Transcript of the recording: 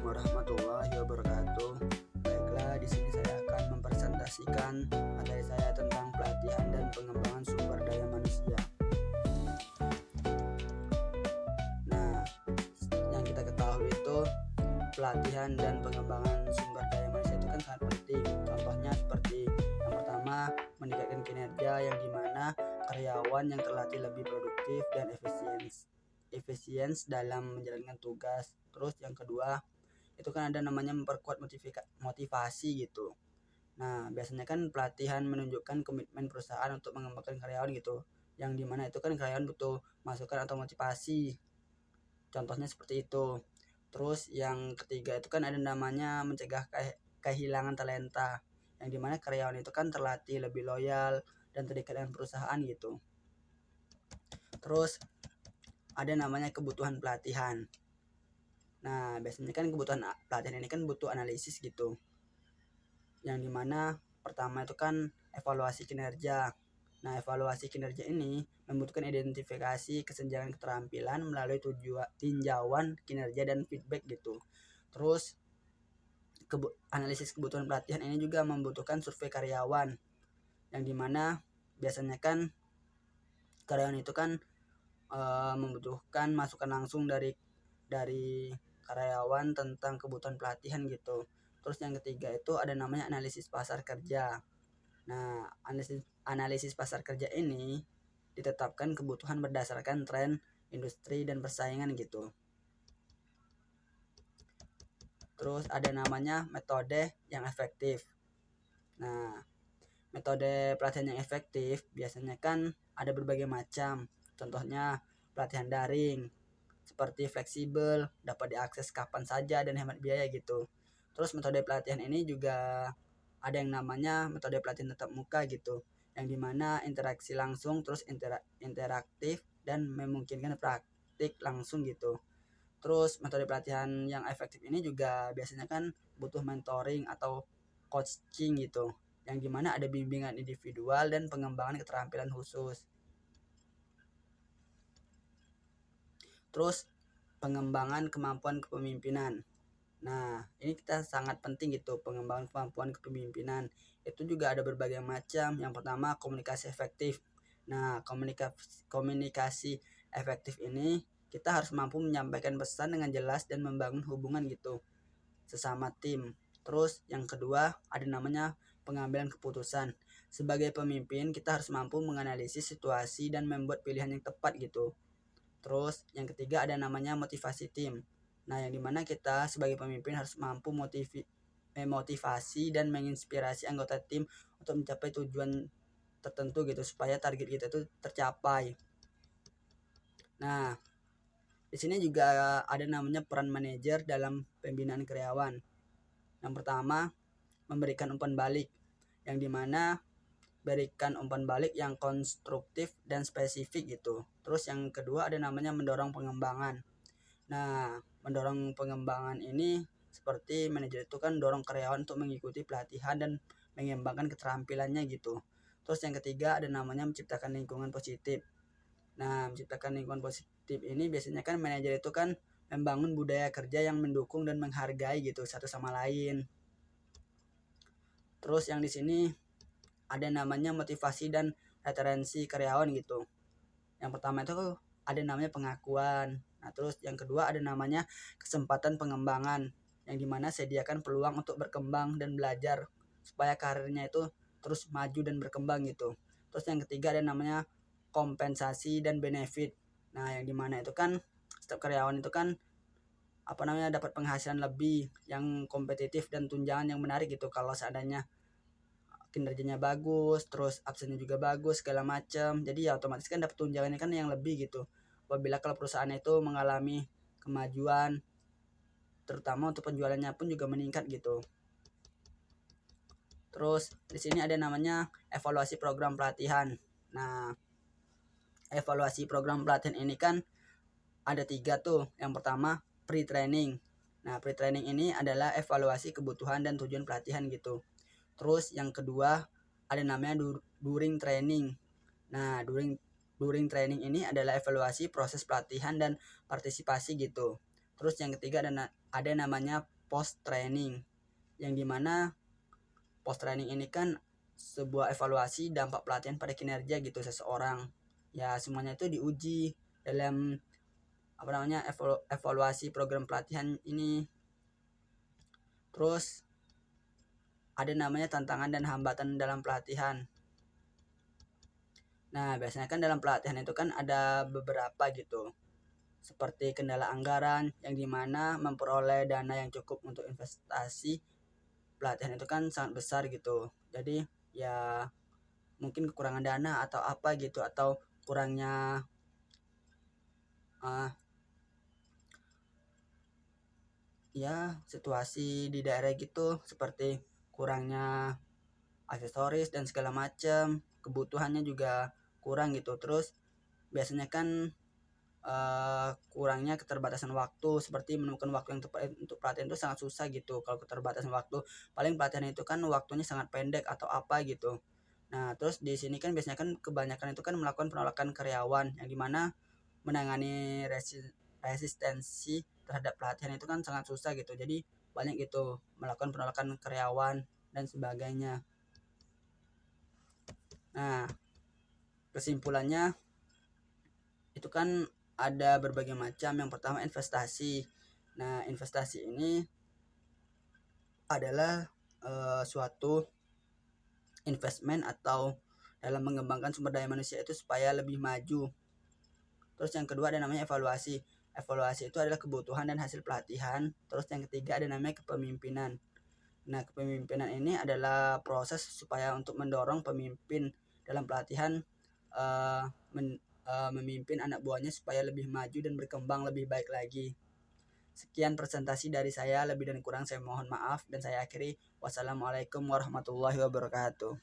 warahmatullahi wabarakatuh. Baiklah, di sini saya akan mempresentasikan materi saya tentang pelatihan dan pengembangan sumber daya manusia. Nah, yang kita ketahui itu pelatihan dan pengembangan sumber daya manusia itu kan sangat penting. Contohnya seperti yang pertama, meningkatkan kinerja yang dimana karyawan yang terlatih lebih produktif dan efisien dalam menjalankan tugas. Terus yang kedua itu kan ada namanya memperkuat motivasi gitu. Nah, biasanya kan pelatihan menunjukkan komitmen perusahaan untuk mengembangkan karyawan gitu, yang dimana itu kan karyawan butuh masukan atau motivasi, contohnya seperti itu. Terus yang ketiga itu kan ada namanya mencegah kehilangan talenta, yang dimana karyawan itu kan terlatih lebih loyal dan terikat dengan perusahaan gitu. Terus ada namanya kebutuhan pelatihan. Nah, biasanya kan kebutuhan pelatihan ini kan butuh analisis gitu, yang dimana pertama itu kan evaluasi kinerja. Nah, evaluasi kinerja ini membutuhkan identifikasi kesenjangan keterampilan melalui tinjauan kinerja dan feedback gitu. Terus analisis kebutuhan pelatihan ini juga membutuhkan survei karyawan, yang dimana biasanya kan karyawan itu kan membutuhkan masukan langsung dari karyawan tentang kebutuhan pelatihan gitu. Terus yang ketiga itu ada namanya analisis pasar kerja. Nah, analisis pasar kerja ini ditetapkan kebutuhan berdasarkan tren industri dan persaingan gitu. Terus ada namanya metode yang efektif. Nah, metode pelatihan yang efektif biasanya kan ada berbagai macam. Contohnya pelatihan daring, seperti fleksibel, dapat diakses kapan saja dan hemat biaya gitu. Terus metode pelatihan ini juga ada yang namanya metode pelatihan tatap muka gitu, yang dimana interaksi langsung, terus interaktif dan memungkinkan praktik langsung gitu. Terus metode pelatihan yang efektif ini juga biasanya kan butuh mentoring atau coaching gitu, yang dimana ada bimbingan individual dan pengembangan keterampilan khusus. Terus pengembangan kemampuan kepemimpinan. Nah, ini kita sangat penting gitu, pengembangan kemampuan kepemimpinan. Itu juga ada berbagai macam. Yang pertama, komunikasi efektif. Nah, komunikasi efektif ini kita harus mampu menyampaikan pesan dengan jelas dan membangun hubungan gitu sesama tim. Terus yang kedua, ada namanya pengambilan keputusan. Sebagai pemimpin, kita harus mampu menganalisis situasi dan membuat pilihan yang tepat gitu. Terus yang ketiga ada namanya motivasi tim. Nah, yang dimana kita sebagai pemimpin harus mampu memotivasi dan menginspirasi anggota tim untuk mencapai tujuan tertentu gitu, supaya target kita itu tercapai. Nah, di sini juga ada namanya peran manajer dalam pembinaan karyawan. Yang pertama, memberikan umpan balik, yang dimana berikan umpan balik yang konstruktif dan spesifik gitu. Terus yang kedua ada namanya mendorong pengembangan. Nah, mendorong pengembangan ini seperti manajer itu kan dorong karyawan untuk mengikuti pelatihan dan mengembangkan keterampilannya gitu. Terus yang ketiga ada namanya menciptakan lingkungan positif. Nah, menciptakan lingkungan positif ini biasanya kan manajer itu kan membangun budaya kerja yang mendukung dan menghargai gitu satu sama lain. Terus yang di sini ada namanya motivasi dan referensi karyawan gitu. Yang pertama itu ada namanya pengakuan. Nah, terus yang kedua ada namanya kesempatan pengembangan, yang dimana sediakan peluang untuk berkembang dan belajar supaya karirnya itu terus maju dan berkembang gitu. Terus yang ketiga ada namanya kompensasi dan benefit. Nah, yang dimana itu kan setiap karyawan itu kan dapat penghasilan lebih yang kompetitif dan tunjangan yang menarik gitu kalau seandainya kinerjanya bagus, terus absennya juga bagus segala macam. Jadi ya otomatis kan dapat tunjangannya kan yang lebih gitu. Apabila kalau perusahaan itu mengalami kemajuan, terutama untuk penjualannya pun juga meningkat gitu. Terus di sini ada namanya evaluasi program pelatihan. Nah, evaluasi program pelatihan ini kan ada 3 tuh. Yang pertama pre-training. Nah, pre-training ini adalah evaluasi kebutuhan dan tujuan pelatihan gitu. Terus yang kedua ada namanya during training. Nah, during training ini adalah evaluasi proses pelatihan dan partisipasi gitu. Terus yang ketiga ada namanya post training, yang dimana post training ini kan sebuah evaluasi dampak pelatihan pada kinerja gitu seseorang. Ya semuanya itu diuji dalam evaluasi program pelatihan ini. Terus ada namanya tantangan dan hambatan dalam pelatihan. Nah, biasanya kan dalam pelatihan itu kan ada beberapa gitu. Seperti kendala anggaran, yang dimana memperoleh dana yang cukup untuk investasi pelatihan itu kan sangat besar gitu. Jadi ya mungkin kekurangan dana atau apa gitu, atau kurangnya ya situasi di daerah gitu, seperti kurangnya aksesoris dan segala macam, kebutuhannya juga kurang gitu. Terus biasanya kan kurangnya keterbatasan waktu, seperti menemukan waktu yang tepat untuk pelatihan itu sangat susah gitu. Kalau keterbatasan waktu, paling pelatihan itu kan waktunya sangat pendek atau apa gitu. Nah, terus di sini kan biasanya kan kebanyakan itu kan melakukan penolakan karyawan, yang dimana menangani resistensi terhadap pelatihan itu kan sangat susah gitu. Jadi banyak gitu melakukan penolakan karyawan dan sebagainya. Nah, kesimpulannya itu kan ada berbagai macam. Yang pertama investasi. Nah, investasi ini adalah suatu investment atau dalam mengembangkan sumber daya manusia itu supaya lebih maju. Terus yang kedua ada namanya evaluasi. Evaluasi itu adalah kebutuhan dan hasil pelatihan. Terus yang ketiga ada namanya kepemimpinan. Nah, kepemimpinan ini adalah proses supaya untuk mendorong pemimpin dalam pelatihan memimpin anak buahnya supaya lebih maju dan berkembang lebih baik lagi. Sekian presentasi dari saya, lebih dan kurang saya mohon maaf, dan saya akhiri. Wassalamualaikum warahmatullahi wabarakatuh.